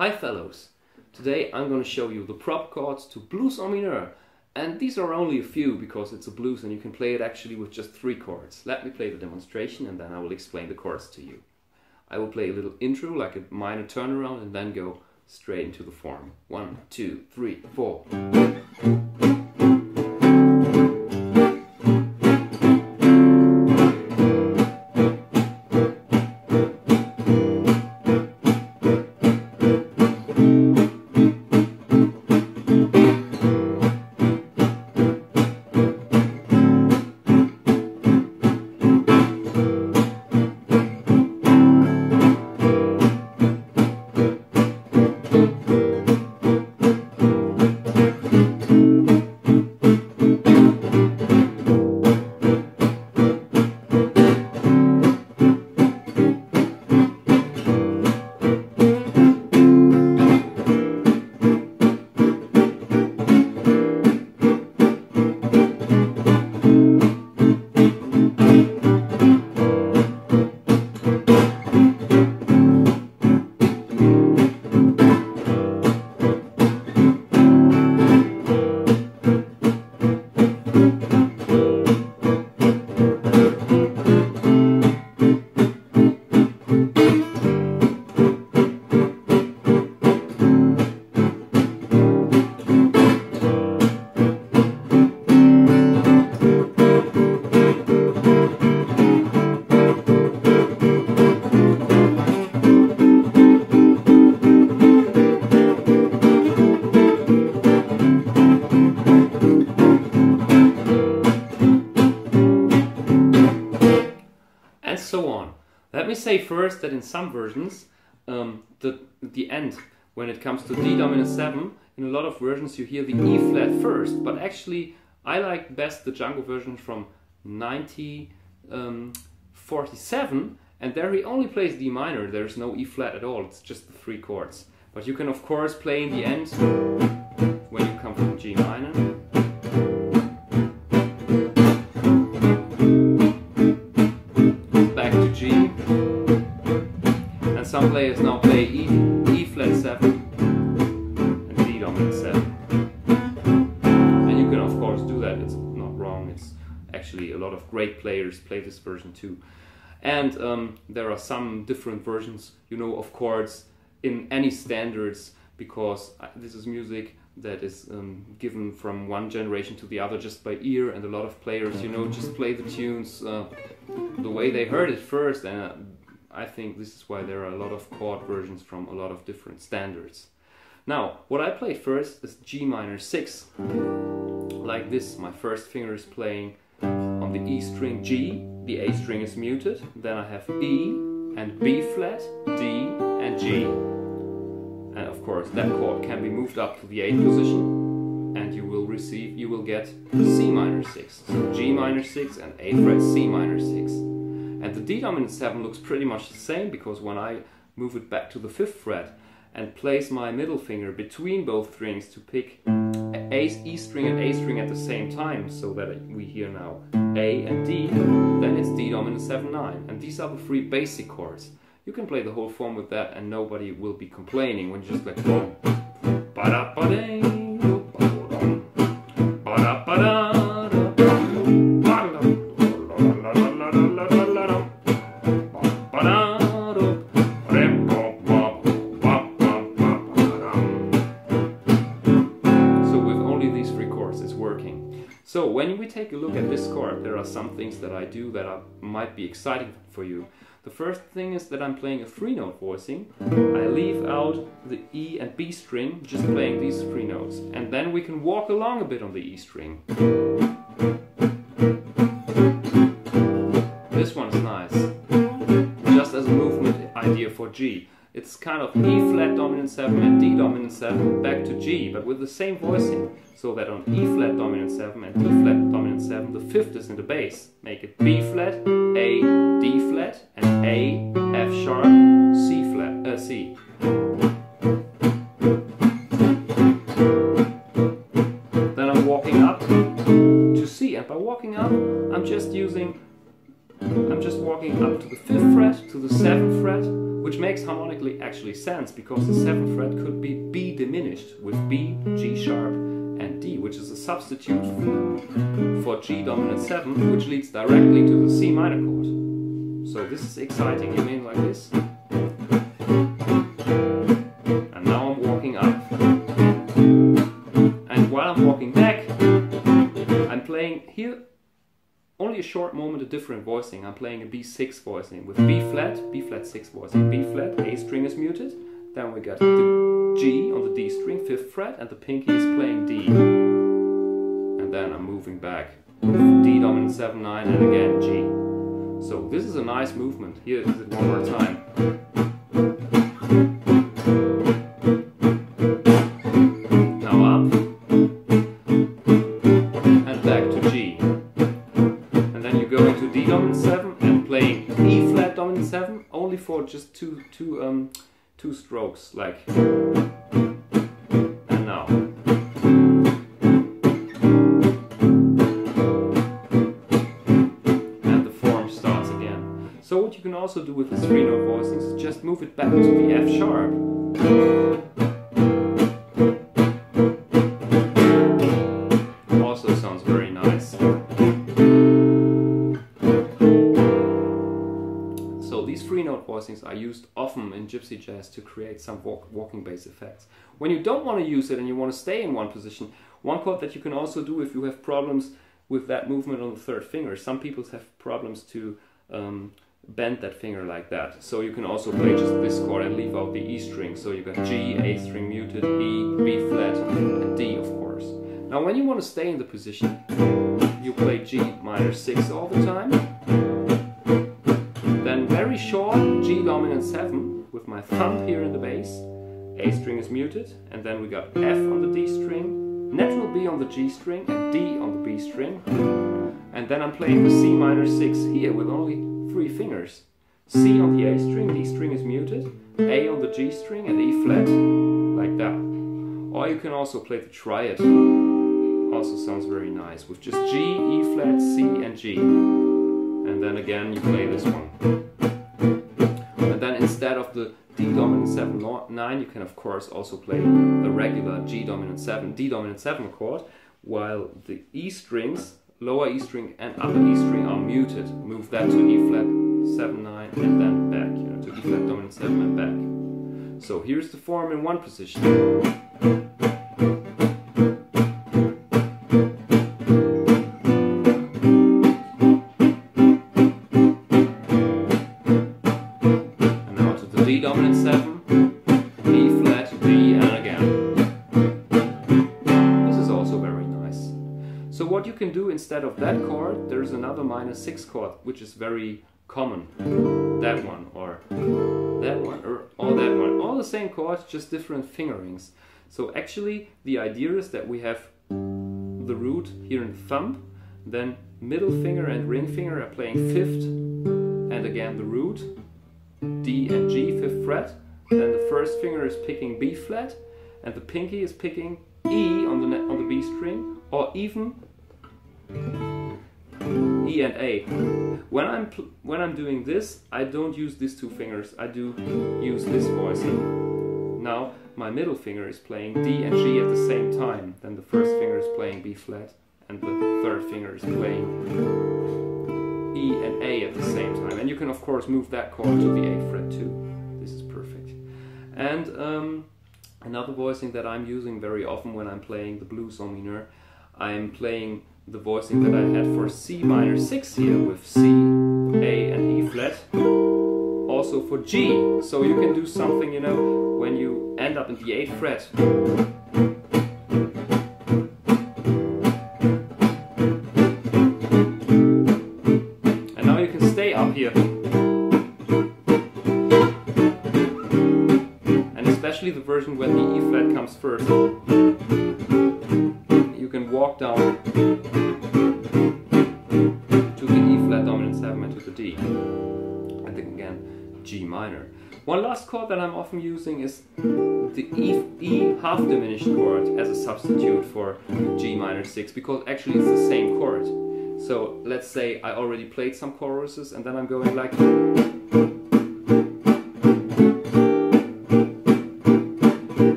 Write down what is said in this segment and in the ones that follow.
Hi fellows! Today I'm going to show you the prop chords to blues or mineur. And these are only a few because it's a blues and you can play it actually with just 3 chords. Let me play the demonstration and then I will explain the chords to you. I will play a little intro like a minor turnaround and then go straight into the form. 1, 2, 3, 4. So on. Let me say first that in some versions the end, when it comes to D dominant 7, in a lot of versions you hear the E flat first, but actually I like best the Django version from 1947, and there he only plays D minor, there's no E flat at all, it's just the 3 chords. But you can of course play in the end when you come from G minor. Some players now play E flat 7 and D dominant 7. And you can of course do that, it's not wrong, it's actually a lot of great players play this version too. And there are some different versions, you know, of chords in any standards, because this is music that is given from one generation to the other just by ear, and a lot of players, you know, just play the tunes the way they heard it first, and I think this is why there are a lot of chord versions from a lot of different standards. Now, what I played first is G minor 6, like this. My first finger is playing on the E string G, the A string is muted, then I have E and B flat, D and G. And of course that chord can be moved up to the 8th position and you will get C minor 6. So G minor 6 and A fret C minor 6. And the D dominant 7 looks pretty much the same, because when I move it back to the 5th fret and place my middle finger between both strings to pick E string and A string at the same time, so that we hear now A and D, then it's D dominant 7, 9. And these are the 3 basic chords. You can play the whole form with that and nobody will be complaining when you just like boom, ba-da-ba-dang, ba-da-ba-dum, ba-da-ba-da. So when we take a look at this chord, there are some things that I do that might be exciting for you. The first thing is that I'm playing a 3-note voicing. I leave out the E and B string, just playing these 3 notes. And then we can walk along a bit on the E string. This one is nice, just as a movement idea for G. It's kind of E flat dominant 7 and D dominant 7 back to G, but with the same voicing. So that on E flat dominant 7 and D flat dominant 7, the 5th is in the bass. Make it B flat, A, D flat, and A, F sharp, C flat, C. Then I'm walking up to C, and by walking up, I'm just using I'm just walking up to the 5th fret, to the 7th fret, which makes harmonically actually sense, because the 7th fret could be B diminished with B, G sharp and D, which is a substitute for G dominant 7, which leads directly to the C minor chord. So this is exciting. You mean like this? And now I'm walking up. And while I'm walking back, I'm playing here only a short moment, a different voicing. I'm playing a B6 voicing with B flat 6 voicing. B flat, A string is muted. Then we got the G on the D string, 5th fret, and the pinky is playing D. And then I'm moving back with D dominant 7, 9, and again G. So this is a nice movement. Here is it one more time. Now up. And back to G. And then you go into D dominant 7 and playing E flat dominant 7 only for just two strokes, like, and now. And the form starts again. So what you can also do with the 3-note voicings is just move it back to the F sharp. Also sounds very nice. So these 3-note voicings are used often in gypsy jazz to create some walking bass effects. When you don't want to use it and you want to stay in one position, one chord that you can also do if you have problems with that movement on the 3rd finger. Some people have problems to bend that finger like that. So you can also play just this chord and leave out the E string. So you got G, A string muted, E, B flat, and D of course. Now when you want to stay in the position, you play G minor 6 all the time. Then very short G dominant 7 with my thumb here in the bass. A string is muted, and then we got F on the D string, natural B on the G string, and D on the B string. And then I'm playing the C minor 6 here with only 3 fingers. C on the A string, D string is muted, A on the G string, and E flat, like that. Or you can also play the triad. Also sounds very nice with just G, E flat, C, and G. And then again you play this one. And then instead of the D dominant 7, 9, you can of course also play a regular G dominant 7, D dominant 7 chord, while the E strings, lower E string and upper E string are muted. Move that to E flat 7, 9, and then back, to E flat dominant 7 and back. So here's the form in one position. D dominant 7, E flat, D, and again. This is also very nice. So what you can do instead of that chord, there's another minor 6 chord, which is very common. That one, or that one, or that one. All the same chords, just different fingerings. So actually, the idea is that we have the root here in the thumb, then middle finger and ring finger are playing 5th, and again the root, D and G, 5th fret, then the first finger is picking B flat, and the pinky is picking E on the B string, or even E and A. When I'm doing this, I don't use these 2 fingers. I do use this voicing. Now my middle finger is playing D and G at the same time. Then the first finger is playing B flat, and the 3rd finger is playing E and A at the same time. And you can of course move that chord to the 8th fret too. This is perfect. And another voicing that I'm using very often when I'm playing the blues on Mineur, I'm playing the voicing that I had for C minor 6 here with C, A and E flat, also for G. So you can do something, when you end up in the 8th fret. And now you can stay up here. And especially the version when the E flat comes first. You can walk down to the E flat dominant 7 and to the D. And then again, G minor. One last chord that I'm often using is the E half diminished chord as a substitute for G minor 6, because actually it's the same chord. So So let's say I already played some choruses and then I'm going like...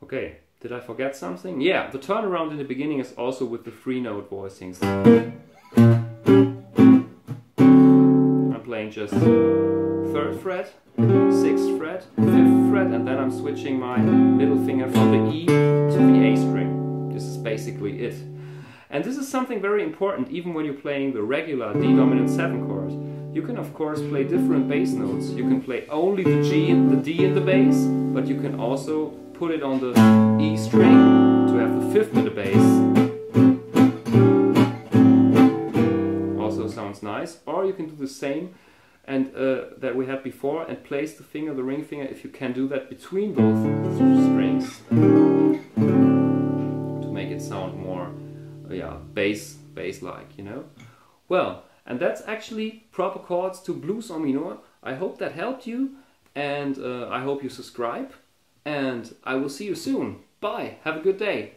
Okay, did I forget something? Yeah, the turnaround in the beginning is also with the 3-note voicings. I'm playing just 3rd fret, 6th fret, 5th fret, and then I'm switching my middle finger from the E to the A string. This is basically it. And this is something very important even when you're playing the regular D dominant 7 chord. You can of course play different bass notes. You can play only the G and the D in the bass, but you can also put it on the E string to have the 5th in the bass. Also sounds nice. Or you can do the same and that we had before and place the finger, the ring finger, if you can do that between both strings to make it sound more bass-like, you know. Well, and that's actually proper chords to blues en mineur. I hope that helped you, and I hope you subscribe. And I will see you soon. Bye. Have a good day.